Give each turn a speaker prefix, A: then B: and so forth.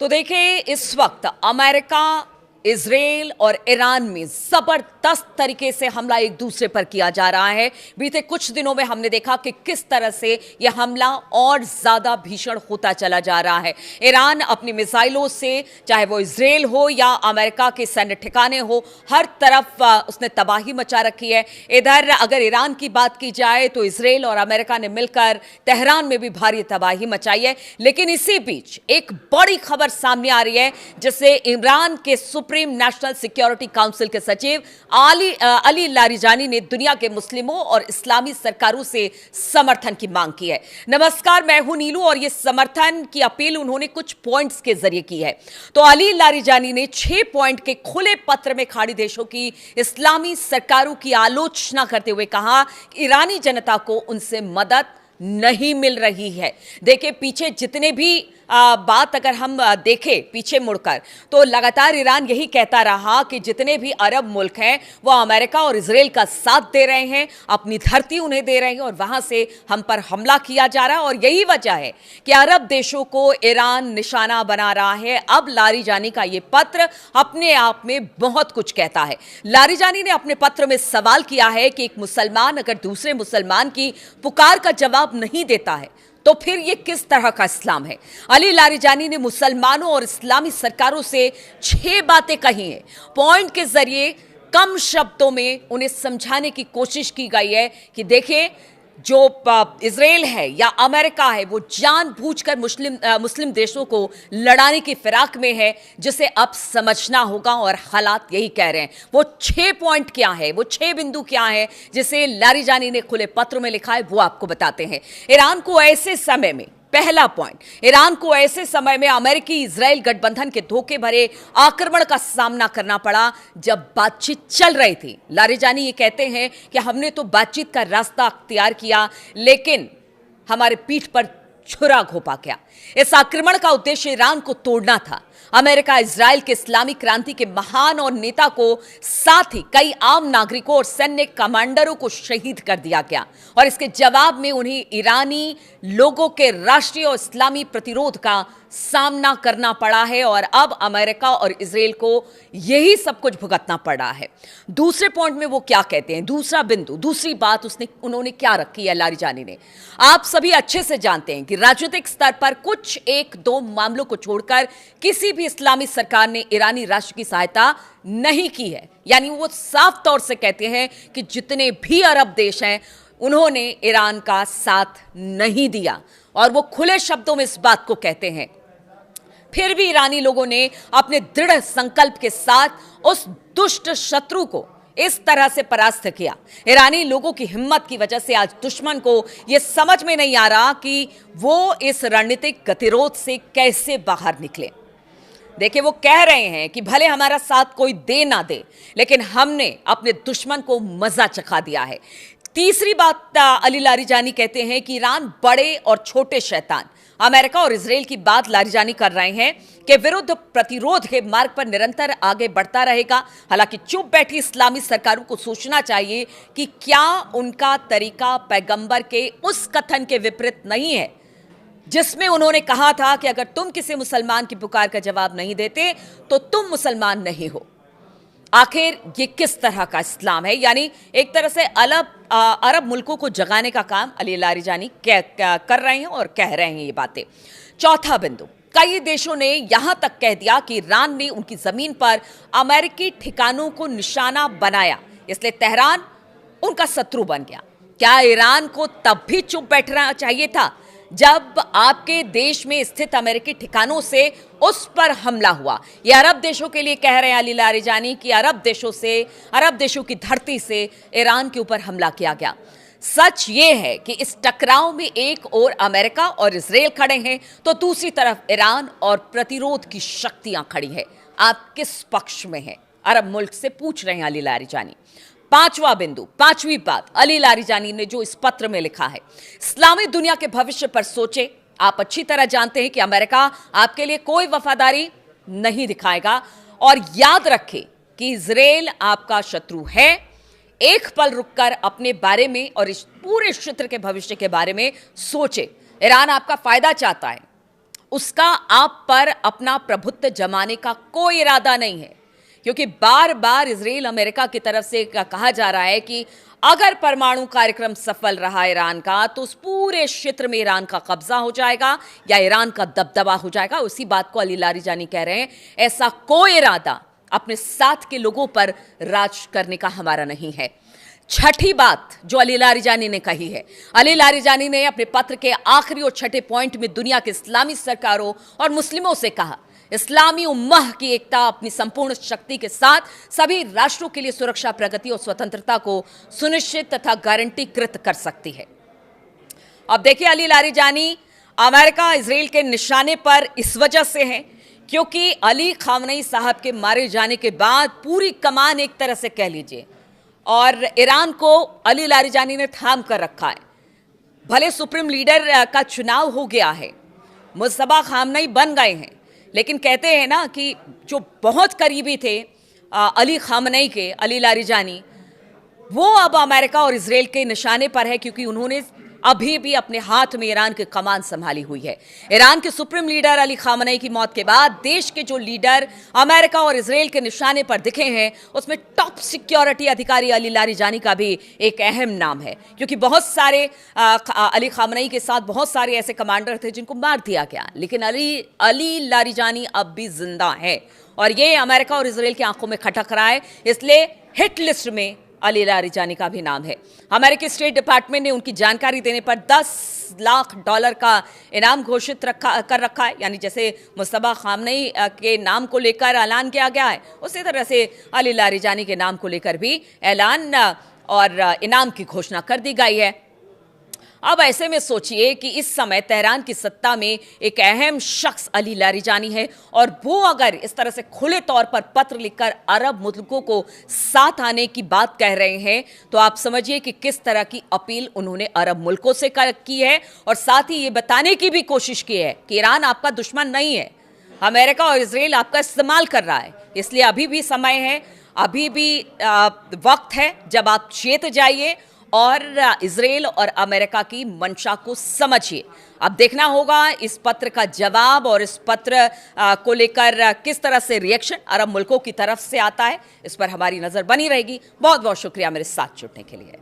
A: तो देखिए, इस वक्त अमेरिका, इजराइल और ईरान में जबरदस्त तरीके से हमला एक दूसरे पर किया जा रहा है। बीते कुछ दिनों में हमने देखा कि किस तरह से यह हमला और ज्यादा भीषण होता चला जा रहा है। ईरान अपनी मिसाइलों से, चाहे वो इजराइल हो या अमेरिका के सैन्य ठिकाने हो, हर तरफ उसने तबाही मचा रखी है। इधर अगर ईरान की बात की जाए तो इजराइल और अमेरिका ने मिलकर तेहरान में भी भारी तबाही मचाई है। लेकिन इसी बीच एक बड़ी खबर सामने आ रही है, जिससे ईरान के सुप्रीम नेशनल सिक्योरिटी काउंसिल के सचिव अली लारिजानी ने दुनिया के मुस्लिमों और इस्लामी सरकारों से समर्थन की मांग की है। नमस्कार, मैं हूं नीलू और यह समर्थन की अपील उन्होंने कुछ पॉइंट्स के जरिए की है। तो अली लारिजानी ने 6 पॉइंट के खुले पत्र में खाड़ी देशों की इस्लामी सरकारों की आलोचना करते हुए कहा कि ईरानी जनता को उनसे मदद नहीं मिल रही है। देखिए, पीछे जितने भी बात अगर हम देखें पीछे मुड़कर, तो लगातार ईरान यही कहता रहा कि जितने भी अरब मुल्क हैं वो अमेरिका और इजराइल का साथ दे रहे हैं, अपनी धरती उन्हें दे रहे हैं और वहां से हम पर हमला किया जा रहा है। और यही वजह है कि अरब देशों को ईरान निशाना बना रहा है। अब लारिजानी का ये पत्र अपने आप में बहुत कुछ कहता है। लारिजानी ने अपने पत्र में सवाल किया है कि एक मुसलमान अगर दूसरे मुसलमान की पुकार का जवाब नहीं देता है तो फिर यह किस तरह का इस्लाम है। अली लारिजानी ने मुसलमानों और इस्लामी सरकारों से 6 बातें कही हैं। पॉइंट के जरिए कम शब्दों में उन्हें समझाने की कोशिश की गई है कि देखिए, जो इजराइल है या अमेरिका है वो जानबूझकर मुस्लिम देशों को लड़ाने की फिराक में है, जिसे अब समझना होगा। और हालात यही कह रहे हैं। वो 6 पॉइंट क्या है, वो 6 बिंदु क्या है जिसे लारिजानी ने खुले पत्र में लिखा है, वो आपको बताते हैं। ईरान को ऐसे समय में, पहला पॉइंट, ईरान को ऐसे समय में अमेरिकी इजराइल गठबंधन के धोखे भरे आक्रमण का सामना करना पड़ा जब बातचीत चल रही थी। लारिजानी ये कहते हैं कि हमने तो बातचीत का रास्ता अख्तियार किया, लेकिन हमारे पीठ पर छुरा घोंपा गया। इस आक्रमण का उद्देश्य ईरान को तोड़ना था। अमेरिका इजराइल के इस्लामी क्रांति के महान और नेता को, साथ ही कई आम नागरिकों और सैन्य कमांडरों को शहीद कर दिया गया और इसके जवाब में उन्हें ईरानी लोगों के राष्ट्रीय और इस्लामी प्रतिरोध का सामना करना पड़ा है। और अब अमेरिका और इजराइल को यही सब कुछ भुगतना पड़ा है। दूसरे पॉइंट में वो क्या कहते हैं, दूसरा बिंदु, दूसरी बात उन्होंने क्या रखी है लारिजानी ने। आप सभी अच्छे से जानते हैं कि राजनीतिक स्तर पर कुछ 1-2 मामलों को छोड़कर किसी भी इस्लामी सरकार ने ईरानी राष्ट्र की सहायता नहीं की है। यानी वो साफ तौर से कहते हैं कि जितने भी अरब देश हैं उन्होंने ईरान का साथ नहीं दिया और वो खुले शब्दों में इस बात को कहते हैं। फिर भी ईरानी लोगों ने अपने दृढ़ संकल्प के साथ उस दुष्ट शत्रु को इस तरह से परास्त किया। ईरानी लोगों की हिम्मत की वजह से आज दुश्मन को यह समझ में नहीं आ रहा कि वो इस रणनीतिक गतिरोध से कैसे बाहर निकले। देखिए, वो कह रहे हैं कि भले हमारा साथ कोई दे ना दे, लेकिन हमने अपने दुश्मन को मजा चखा दिया है। तीसरी बात अली लारिजानी कहते हैं कि ईरान बड़े और छोटे शैतान, अमेरिका और इजराइल की बात लारिजानी कर रहे हैं कि विरुद्ध प्रतिरोध के मार्ग पर निरंतर आगे बढ़ता रहेगा। हालांकि चुप बैठी इस्लामी सरकारों को सोचना चाहिए कि क्या उनका तरीका पैगंबर के उस कथन के विपरीत नहीं है जिसमें उन्होंने कहा था कि अगर तुम किसी मुसलमान की पुकार का जवाब नहीं देते तो तुम मुसलमान नहीं हो। आखिर ये किस तरह का इस्लाम है। यानी एक तरह से अरब मुल्कों को जगाने का काम अली लारिजानी कर रहे हैं और कह रहे हैं ये बातें। चौथा बिंदु, कई देशों ने यहां तक कह दिया कि ईरान ने उनकी जमीन पर अमेरिकी ठिकानों को निशाना बनाया, इसलिए तेहरान उनका शत्रु बन गया। क्या ईरान को तब भी चुप बैठना चाहिए था जब आपके देश में स्थित अमेरिकी ठिकानों से उस पर हमला हुआ? ये अरब देशों के लिए कह रहे हैं अली लारिजानी कि अरब देशों की धरती से ईरान के ऊपर हमला किया गया। सच ये है कि इस टकराव में एक ओर अमेरिका और इजराइल खड़े हैं तो दूसरी तरफ ईरान और प्रतिरोध की शक्तियां खड़ी है। आप किस पक्ष में हैं? अरब मुल्क से पूछ रहे हैं अली लारिजानी। पांचवा बिंदु, पांचवी बात अली लारिजानी ने जो इस पत्र में लिखा है, इस्लामी दुनिया के भविष्य पर सोचे। आप अच्छी तरह जानते हैं कि अमेरिका आपके लिए कोई वफादारी नहीं दिखाएगा और याद रखें कि इजराइल आपका शत्रु है। एक पल रुककर अपने बारे में और इस पूरे क्षेत्र के भविष्य के बारे में सोचे। ईरान आपका फायदा चाहता है, उसका आप पर अपना प्रभुत्व जमाने का कोई इरादा नहीं है, क्योंकि बार बार इजराइल अमेरिका की तरफ से कहा जा रहा है कि अगर परमाणु कार्यक्रम सफल रहा ईरान का तो उस पूरे क्षेत्र में ईरान का कब्जा हो जाएगा या ईरान का दबदबा हो जाएगा। उसी बात को अली लारीजानी कह रहे हैं, ऐसा कोई इरादा अपने साथ के लोगों पर राज करने का हमारा नहीं है। छठी बात जो अली लारीजानी ने कही है, अली लारीजानी ने अपने पत्र के आखिरी और छठे पॉइंट में दुनिया के इस्लामी सरकारों और मुस्लिमों से कहा, इस्लामी उम्मह की एकता अपनी संपूर्ण शक्ति के साथ सभी राष्ट्रों के लिए सुरक्षा, प्रगति और स्वतंत्रता को सुनिश्चित तथा गारंटीकृत कर सकती है। अब देखिए, अली लारीजानी अमेरिका इजराइल के निशाने पर इस वजह से है क्योंकि अली खामनेई साहब के मारे जाने के बाद पूरी कमान एक तरह से कह लीजिए और ईरान को अली लारीजानी ने थाम कर रखा है। भले सुप्रीम लीडर का चुनाव हो गया है, मुस्तफा खामनेई बन गए हैं, लेकिन कहते हैं ना कि जो बहुत करीबी थे अली खामनेई के, अली लारीजानी, वो अब अमेरिका और इजराइल के निशाने पर है क्योंकि उन्होंने अभी भी अपने हाथ में ईरान की कमान संभाली हुई है। ईरान के सुप्रीम लीडर अली खामनेई की मौत के बाद देश के जो लीडर अमेरिका और इजराइल के निशाने पर दिखे हैं, उसमें टॉप सिक्योरिटी अधिकारी अली लारीजानी का भी एक अहम नाम है, क्योंकि बहुत सारे अली खामनेई के साथ बहुत सारे ऐसे कमांडर थे जिनको मार दिया गया, लेकिन अली लारीजानी अब भी जिंदा है और ये अमेरिका और इजराइल की आंखों में खटक रहा है। इसलिए हिट लिस्ट में अली लारीजानी का भी नाम है। अमेरिकी स्टेट डिपार्टमेंट ने उनकी जानकारी देने पर $10 लाख का इनाम घोषित कर रखा है। यानी जैसे मुस्तफा खामनेई के नाम को लेकर ऐलान किया गया है, उसी तरह से अली लारीजानी के नाम को लेकर भी ऐलान और इनाम की घोषणा कर दी गई है। अब ऐसे में सोचिए कि इस समय तेहरान की सत्ता में एक अहम शख्स अली लारीजानी है और वो अगर इस तरह से खुले तौर पर पत्र लिखकर अरब मुल्कों को साथ आने की बात कह रहे हैं, तो आप समझिए कि किस तरह की अपील उन्होंने अरब मुल्कों से की है और साथ ही ये बताने की भी कोशिश की है कि ईरान आपका दुश्मन नहीं है, अमेरिका और इजराइल आपका इस्तेमाल कर रहा है। इसलिए अभी भी समय है, अभी भी वक्त है जब आप चेत जाइए और इजराइल और अमेरिका की मंशा को समझिए। अब देखना होगा इस पत्र का जवाब और इस पत्र को लेकर किस तरह से रिएक्शन अरब मुल्कों की तरफ से आता है। इस पर हमारी नजर बनी रहेगी। बहुत बहुत शुक्रिया मेरे साथ जुड़ने के लिए।